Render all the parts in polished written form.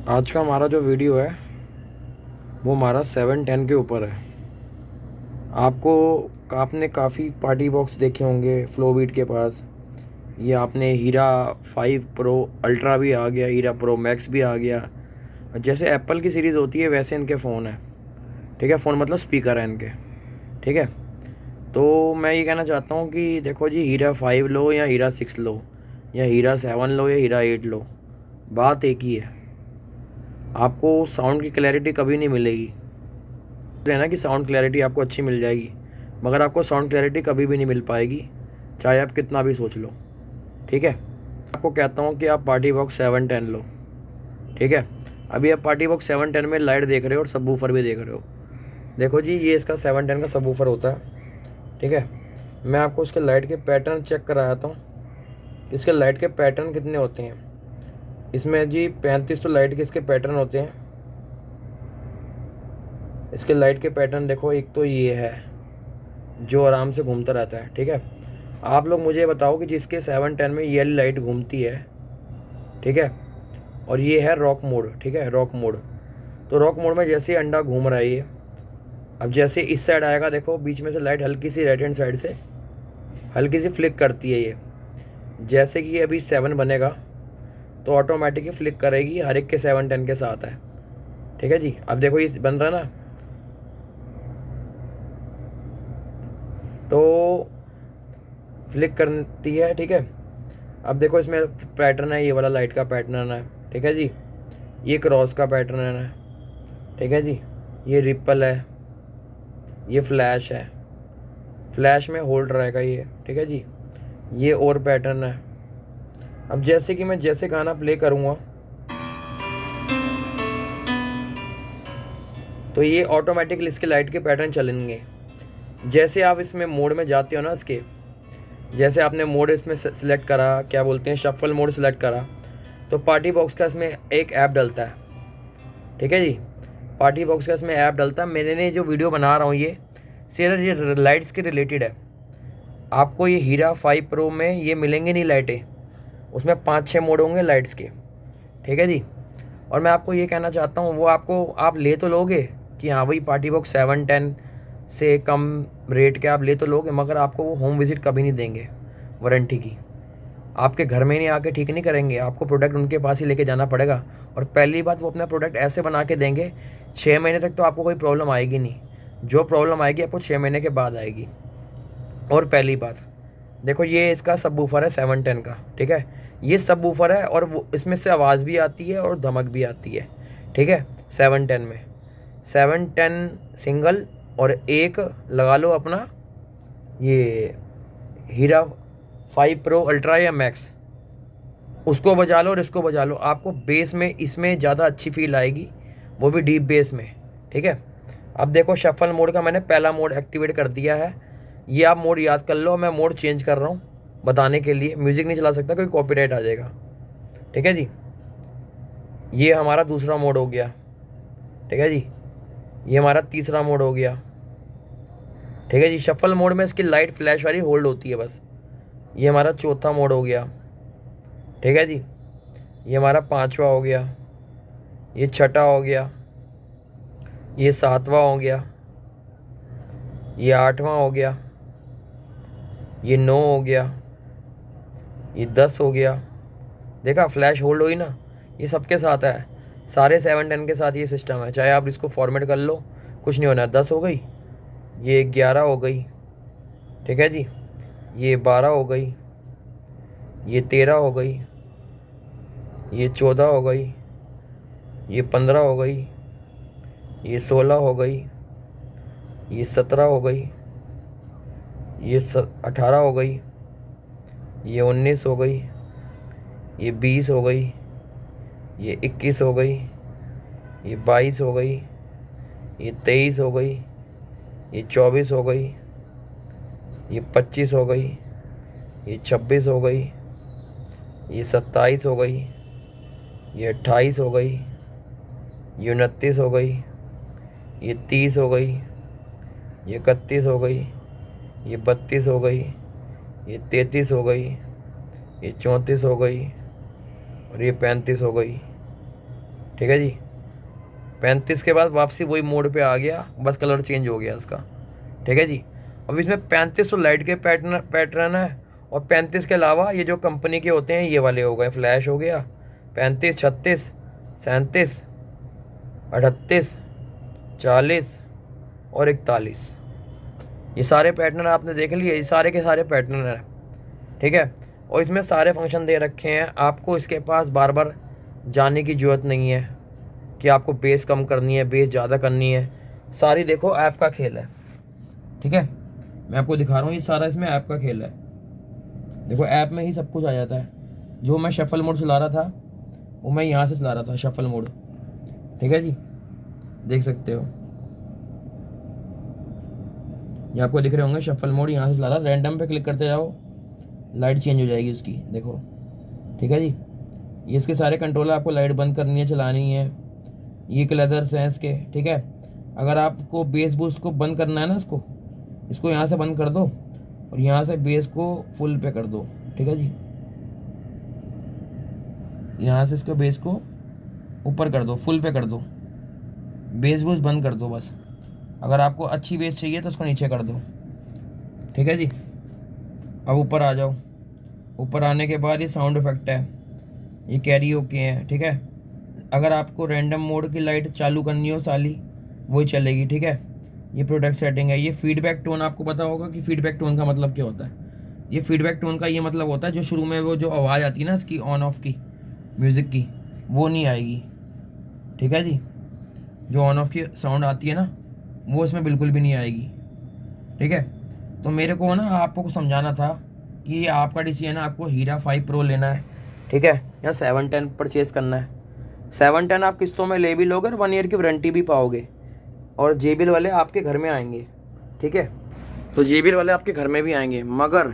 आज का हमारा जो वीडियो है वो हमारा 710 के ऊपर है। आपको आपने काफ़ी पार्टी बॉक्स देखे होंगे फ्लोबीट के पास। ये आपने हीरा 5 प्रो अल्ट्रा भी आ गया, हीरा प्रो मैक्स भी आ गया। जैसे एप्पल की सीरीज़ होती है वैसे इनके फ़ोन है। ठीक है, फ़ोन मतलब स्पीकर है इनके। ठीक है, तो मैं ये कहना चाहता हूँ कि देखो जी, हीरा 5 लो या हीरा 6 लो या हीरा 7 लो या हीरा 8 लो, बात एक ही है। आपको साउंड की क्लैरिटी कभी नहीं मिलेगी। रहना कि साउंड क्लैरिटी आपको अच्छी मिल जाएगी, मगर आपको साउंड क्लैरिटी कभी भी नहीं मिल पाएगी, चाहे आप कितना भी सोच लो। ठीक है, आपको कहता हूँ कि आप पार्टी बॉक्स 710 लो। ठीक है, अभी आप पार्टी बॉक्स 710 में लाइट देख रहे हो और सब वूफर भी देख रहे हो। देखो जी, ये इसका 710 का सब वूफर होता है। ठीक है, मैं आपको इसके लाइट के पैटर्न चेक कराता हूँ। इसके लाइट के पैटर्न कितने होते हैं इसमें जी? 35 तो लाइट के इसके पैटर्न होते हैं। इसके लाइट के पैटर्न देखो, एक तो ये है जो आराम से घूमता रहता है। ठीक है, आप लोग मुझे बताओ कि जिसके 710 में ये वाली लाइट घूमती है, ठीक है, और ये है रॉक मोड। ठीक है, रॉक मोड, तो रॉक मोड में जैसे ही अंडा घूम रहा है ये, अब जैसे इस साइड आएगा, देखो बीच में से लाइट हल्की सी राइट हैंड साइड से हल्की सी फ्लिक करती है ये। जैसे कि ये अभी 7 बनेगा तो ऑटोमेटिक ही फ्लिक करेगी, हर एक के 710 के साथ है। ठीक है जी, अब देखो ये बन रहा है ना, तो फ्लिक करती है। ठीक है, अब देखो इसमें पैटर्न है, ये वाला लाइट का पैटर्न है। ठीक है जी, ये क्रॉस का पैटर्न है। ठीक है जी, ये रिपल है, ये फ्लैश है, फ्लैश में होल्ड रहेगा ये। ठीक है जी, ये और पैटर्न है। अब जैसे कि मैं जैसे गाना प्ले करूँगा तो ये ऑटोमेटिकली इसके लाइट के पैटर्न चलेंगे। जैसे आप इसमें मोड में जाते हो ना, इसके जैसे आपने मोड इसमें सेलेक्ट करा, क्या बोलते हैं, शफल मोड सेलेक्ट करा, तो पार्टी बॉक्स का इसमें एक ऐप डलता है। ठीक है जी, पार्टी बॉक्स का इसमें ऐप डलता है। मैंने जो वीडियो बना रहा हूँ ये सिर्फ ये लाइट्स के रिलेटेड है। आपको ये हीरा 5 प्रो में ये मिलेंगे नहीं लाइटें, उसमें 5-6 मोड होंगे लाइट्स के। ठीक है जी, और मैं आपको ये कहना चाहता हूँ, वो आपको आप ले तो लोगे कि हाँ भाई पार्टी बॉक्स 710 से कम रेट के आप ले तो लोगे, मगर आपको वो होम विजिट कभी नहीं देंगे वारंटी की। आपके घर में नहीं आके ठीक नहीं करेंगे, आपको प्रोडक्ट उनके पास ही लेके जाना पड़ेगा। और पहली बात, वो अपना प्रोडक्ट ऐसे बना के देंगे 6 महीने तक तो आपको कोई प्रॉब्लम आएगी नहीं। जो प्रॉब्लम आएगी आपको 6 महीने के बाद आएगी। और पहली बात, देखो ये इसका सब वूफर है 710 का। ठीक है, ये सब वूफर है और वो इसमें से आवाज़ भी आती है और धमक भी आती है। ठीक है, 710 में 710 सिंगल और एक लगा लो अपना ये हीरा 5 प्रो अल्ट्रा या मैक्स, उसको बजा लो और इसको बजा लो, आपको बेस में इसमें ज़्यादा अच्छी फील आएगी, वो भी डीप बेस में। ठीक है, अब देखो शफल मोड का मैंने पहला मोड एक्टिवेट कर दिया है। ये आप मोड याद कर लो, मैं मोड चेंज कर रहा हूँ बताने के लिए। म्यूज़िक नहीं चला सकता, कोई कॉपीराइट आ जाएगा। ठीक है जी, ये हमारा दूसरा मोड हो गया। ठीक है जी, ये हमारा तीसरा मोड हो गया। ठीक है जी, शफल मोड में इसकी लाइट फ्लैश वाली होल्ड होती है बस। ये हमारा चौथा मोड हो गया। ठीक है जी, ये हमारा पांचवा हो गया, ये छठा हो गया, ये सातवां हो गया, ये आठवां हो गया, ये 9 हो गया, ये 10 हो गया। देखा फ्लैश होल्ड हुई ना, ये सबके साथ है, सारे 710 के साथ ये सिस्टम है। चाहे आप इसको फॉर्मेट कर लो, कुछ नहीं होना है। 10 हो गई, ये 11 हो गई। ठीक है जी, ये 12 हो गई, ये 13 हो गई, ये 14 हो गई, ये 15 हो गई, ये 16 हो गई, ये 17 हो गई, ये 18 हो गई, ये 19 हो गई, ये 20 हो गई, ये 21 हो गई, ये 22 हो गई, ये 23 हो गई, ये 24 हो गई, ये 25 हो गई, ये 26 हो गई, ये 27 हो गई, ये 28 हो गई, ये 29 हो गई, ये 30 हो गई, ये 31 हो गई, ये 32 हो गई, ये 33 हो गई, ये 34 हो गई और ये 35 हो गई। ठीक है जी। 35 के बाद वापसी वही मोड पे आ गया, बस कलर चेंज हो गया उसका। ठीक है जी। अब इसमें 35 तो लाइट के पैटर्न है, और 35 के अलावा ये जो कंपनी के होते हैं ये वाले हो गए, फ्लैश हो गया 35, 36, 37, 38, 40 और 41। ये सारे पैटर्न आपने देख लिए, ये सारे के सारे पैटर्न हैं। ठीक है। और इसमें सारे फंक्शन दे रखे हैं, आपको इसके पास बार बार जाने की ज़रूरत नहीं है कि आपको बेस कम करनी है, बेस ज़्यादा करनी है। सारी देखो ऐप का खेल है। ठीक है, मैं आपको दिखा रहा हूँ, ये सारा इसमें ऐप का खेल है। देखो ऐप में ही सब कुछ आ जाता है। जो मैं शफल मोड चला रहा था वो मैं यहाँ से चला रहा था, शफल मोड। ठीक है जी, देख सकते हो, ये आपको दिख रहे होंगे शफल मोड, यहाँ से चला रहा। रैंडम पे क्लिक करते जाओ, लाइट चेंज हो जाएगी उसकी, देखो। ठीक है जी, ये इसके सारे कंट्रोल, आपको लाइट बंद करनी है, चलानी है। ये क्लेदर्स हैं इसके। ठीक है, अगर आपको बेस बूस्ट को बंद करना है ना, इसको यहाँ से बंद कर दो और यहाँ से बेस को फुल पे कर दो। ठीक है जी, यहाँ से इसका बेस को ऊपर कर दो, फुल पे कर दो, बेस बूस्ट बंद कर दो बस। अगर आपको अच्छी बेस चाहिए तो उसको नीचे कर दो। ठीक है जी, अब ऊपर आ जाओ। ऊपर आने के बाद ये साउंड इफेक्ट है, ये कैरी ओके है। ठीक है, अगर आपको रैंडम मोड की लाइट चालू करनी हो साली, वही चलेगी। ठीक है, ये प्रोडक्ट सेटिंग है। ये फीडबैक टोन, आपको पता होगा कि फीडबैक टोन का मतलब क्या होता है। ये फीडबैक टोन का ये मतलब होता है जो शुरू में वो जो आवाज़ आती है ना इसकी ऑन ऑफ की, म्यूज़िक की, वो नहीं आएगी। ठीक है जी, जो ऑन ऑफ की साउंड आती है ना, वो इसमें बिल्कुल भी नहीं आएगी। ठीक है, तो मेरे को ना आपको समझाना था कि ये आपका डिसीजन है, आपको हीरा 5 प्रो लेना है। ठीक है, या 710 परचेज़ करना है। 710 आप किस्तों में ले भी लोगे और 1 ईयर की वारंटी भी पाओगे, और JBL वाले आपके घर में आएंगे। ठीक है, तो JBL वाले आपके घर में भी आएंगे, मगर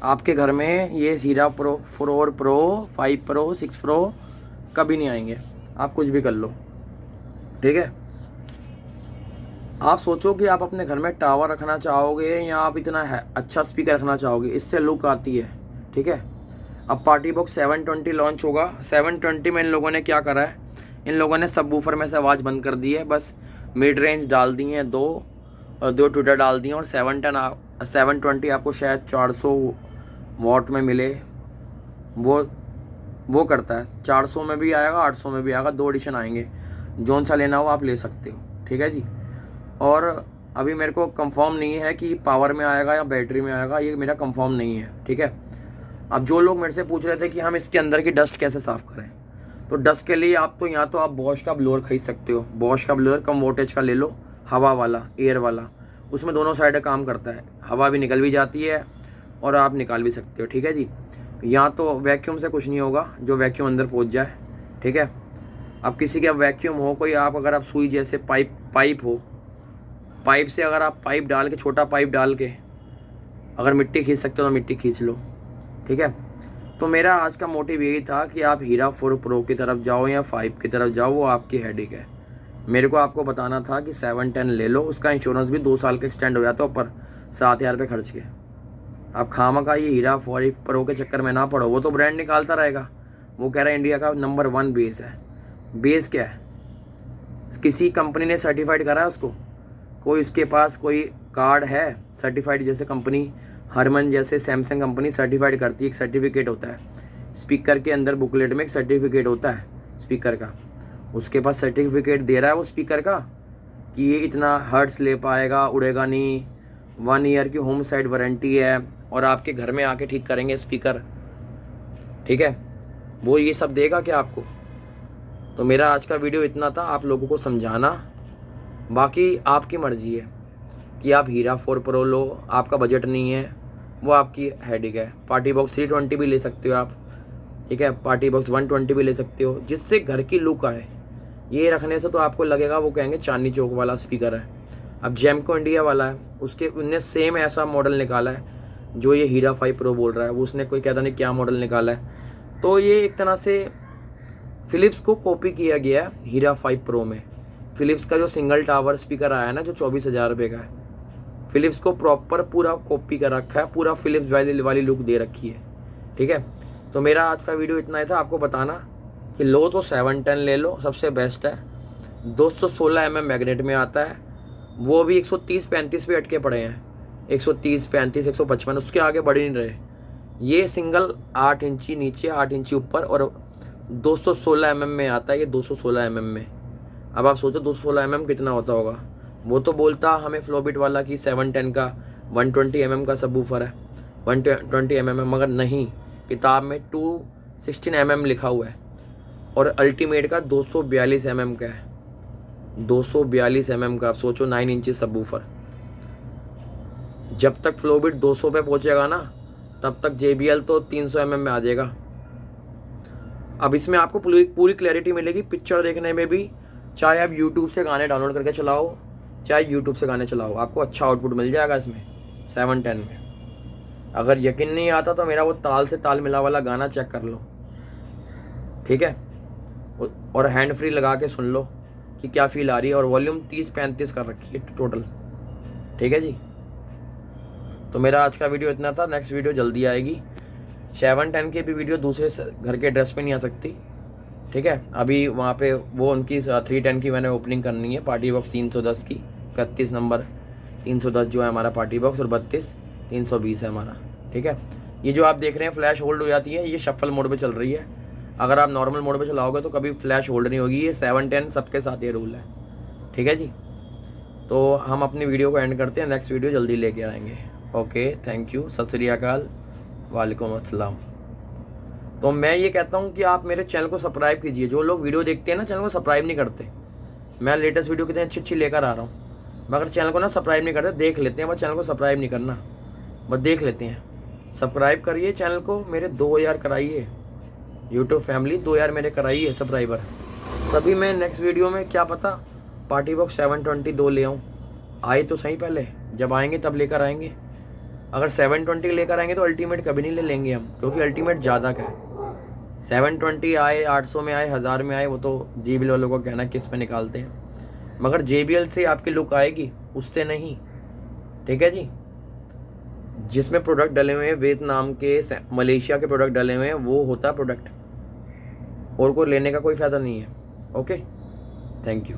आपके घर में ये हीरा प्रो 4 प्रो 5 प्रो 6 प्रो कभी नहीं आएंगे। आप कुछ भी कर लो। ठीक है, आप सोचो कि आप अपने घर में टावर रखना चाहोगे या आप इतना अच्छा स्पीकर रखना चाहोगे, इससे लुक आती है। ठीक है, अब पार्टी बॉक्स 720 लॉन्च होगा। 720 में इन लोगों ने क्या करा है, इन लोगों ने सबवूफर में से आवाज़ बंद कर दी है, बस मिड रेंज डाल दी हैं, दो ट्विटर डाल दिए, और 720 आपको शायद 400 वॉट में मिले। वो करता है, 400 में भी आएगा, 800 में भी आएगा, 2 एडिशन आएंगे। जोन सा लेना हो आप ले सकते हो। ठीक है जी, और अभी मेरे को कंफर्म नहीं है कि पावर में आएगा या बैटरी में आएगा, ये मेरा कंफर्म नहीं है। ठीक है, अब जो लोग मेरे से पूछ रहे थे कि हम इसके अंदर की डस्ट कैसे साफ़ करें, तो डस्ट के लिए आप तो यहाँ तो आप बॉश का ब्लोअर खरीद सकते हो। बॉश का ब्लोअर कम वोल्टेज का ले लो, हवा वाला, एयर वाला, उसमें दोनों साइड काम करता है, हवा भी निकल भी जाती है और आप निकाल भी सकते हो। ठीक है जी, यहाँ तो वैक्यूम से कुछ नहीं होगा, जो वैक्यूम अंदर पहुँच जाए। ठीक है, अब किसी के वैक्यूम हो कोई, आप अगर आप सुई जैसे पाइप हो, पाइप से अगर आप पाइप डाल के, छोटा पाइप डाल के अगर मिट्टी खींच सकते हो तो मिट्टी खींच लो। ठीक है, तो मेरा आज का मोटिव यही था कि आप हीरा 4 प्रो की तरफ जाओ या 5 की तरफ जाओ, वो आपकी हेडेक है। मेरे को आपको बताना था कि 710 ले लो, उसका इंश्योरेंस भी 2 साल का एक्सटेंड हो जाता है ऊपर 7,000 रुपये खर्च के। आप खामखा ये हीरा 4 प्रो के चक्कर में ना पड़ो, वो तो ब्रांड निकालता रहेगा, वो कह रहा है इंडिया का नंबर 1 बेस है। बेस क्या है, किसी कंपनी ने सर्टिफाइड करा है उसको, कोई उसके पास कोई कार्ड है सर्टिफाइड, जैसे कंपनी हरमन जैसे सैमसंग कंपनी सर्टिफाइड करती है, एक सर्टिफिकेट होता है स्पीकर के अंदर, बुकलेट में एक सर्टिफिकेट होता है स्पीकर का, उसके पास सर्टिफिकेट दे रहा है वो स्पीकर का कि ये इतना हर्ट्स ले पाएगा, उड़ेगा नहीं, 1 ईयर की होम साइड वारंटी है, और आपके घर में आके ठीक करेंगे स्पीकर। ठीक है, वो ये सब देगा क्या आपको। तो मेरा आज का वीडियो इतना था, आप लोगों को समझाना, बाकी आपकी मर्ज़ी है कि आप हीरा 4 प्रो लो, आपका बजट नहीं है, वो आपकी हेडेक है। पार्टी बॉक्स 320 भी ले सकते हो आप। ठीक है, पार्टी बॉक्स 120 भी ले सकते हो, जिससे घर की लुक आए। ये रखने से तो आपको लगेगा, वो कहेंगे चांदनी चौक वाला स्पीकर है। अब जेमको इंडिया वाला है, उसके उनने सेम ऐसा मॉडल निकाला है जो ये हीरा 5 प्रो बोल रहा है, वो उसने कोई कहता नहीं क्या मॉडल निकाला है। तो ये एक तरह से फ़िलिप्स को कॉपी किया गया है हीरा 5 प्रो में। फ़िलिप्स का जो सिंगल टावर स्पीकर आया है ना, जो 24,000 रुपये का है, फ़िलिप्स को प्रॉपर पूरा कॉपी कर रखा है, पूरा फ़िलिप्स वाली लुक दे रखी है। ठीक है, तो मेरा आज का वीडियो इतना ही था, आपको बताना कि लो तो 710 ले लो, सबसे बेस्ट है। 216 mm मैग्नेट में आता है, वो भी 130-35 पे अटके पड़े हैं, 130, 35, 155, उसके आगे बढ़ ही नहीं रहे। ये सिंगल 8 इंची नीचे, 8 इंची ऊपर, और 216 mm में आता है ये, 216 mm में। अब आप सोचो 216 mm कितना होता होगा। वो तो बोलता हमें फ्लोबिट वाला कि 710 का 120 mm का सबवूफर है, 120 mm, मगर नहीं, किताब में 216 mm लिखा हुआ है, और अल्टीमेट का 242 mm का है, 242 mm का। आप सोचो 9 इंची सबवूफर। जब तक फ्लोबिट 200 पे पहुंचेगा ना, तब तक JBL तो 300 mm में आ जाएगा। अब इसमें आपको पूरी क्लैरिटी मिलेगी पिक्चर देखने में भी, चाहे आप यूट्यूब से गाने डाउनलोड करके चलाओ, चाहे यूट्यूब से गाने चलाओ, आपको अच्छा आउटपुट मिल जाएगा इसमें 710 में। अगर यकीन नहीं आता तो मेरा वो ताल से ताल मिला वाला गाना चेक कर लो, ठीक है, और हैंड फ्री लगा के सुन लो कि क्या फील आ रही है, और वॉल्यूम 30-35 कर रखी है टोटल, ठीक है जी। तो मेरा आज का वीडियो इतना था, नेक्स्ट वीडियो जल्दी आएगी। 710 की भी वीडियो दूसरे घर के एड्रेस पे नहीं आ सकती, ठीक है। अभी वहाँ पे वो उनकी 310 की मैंने ओपनिंग करनी है, पार्टी बॉक्स 310 की, 31 नंबर 310 जो है हमारा पार्टी बॉक्स, और 32 320 है हमारा, ठीक है। ये जो आप देख रहे हैं फ्लैश होल्ड हो जाती है, ये शफल मोड पे चल रही है। अगर आप नॉर्मल मोड पे चलाओगे तो कभी फ्लैश होल्ड नहीं होगी। ये 710 सबके साथ ये रूल है, ठीक है जी। तो हम अपनी वीडियो को एंड करते हैं, नेक्स्ट वीडियो जल्दी लेके आएंगे। ओके, थैंक यू, सत श्री अकाल, वालेकुम अस्सलाम। तो मैं ये कहता हूँ कि आप मेरे चैनल को सब्सक्राइब कीजिए। जो लोग वीडियो देखते हैं ना, चैनल को सब्सक्राइब नहीं करते। मैं लेटेस्ट वीडियो कितनी अच्छी अच्छी लेकर आ रहा हूँ, मगर चैनल को ना सब्सक्राइब नहीं करते। देख लेते हैं, बस चैनल को सब्सक्राइब नहीं करना, बस देख लेते हैं। सब्सक्राइब करिए चैनल को, मेरे 2000 कराइए, यूट्यूब फैमिली 2000 मेरे कराइए सब्सक्राइबर, तभी मैं नेक्स्ट वीडियो में क्या पता पार्टी बॉक्स 722 ले आऊँ। आए तो सही पहले, जब आएंगे तब लेकर आएंगे। अगर 720 लेकर आएंगे तो अल्टीमेट कभी नहीं ले लेंगे हम, क्योंकि अल्टीमेट ज़्यादा का है। 720 आए, 800 में आए, 1000 में आए, वो तो JBL वालों को कहना किस पे निकालते हैं, मगर JBL से आपकी लुक आएगी, उससे नहीं, ठीक है जी। जिसमें प्रोडक्ट डले हुए हैं वियतनाम के, मलेशिया के प्रोडक्ट डले हुए हैं, वो होता है प्रोडक्ट, और को लेने का कोई फ़ायदा नहीं है। Okay, thank you.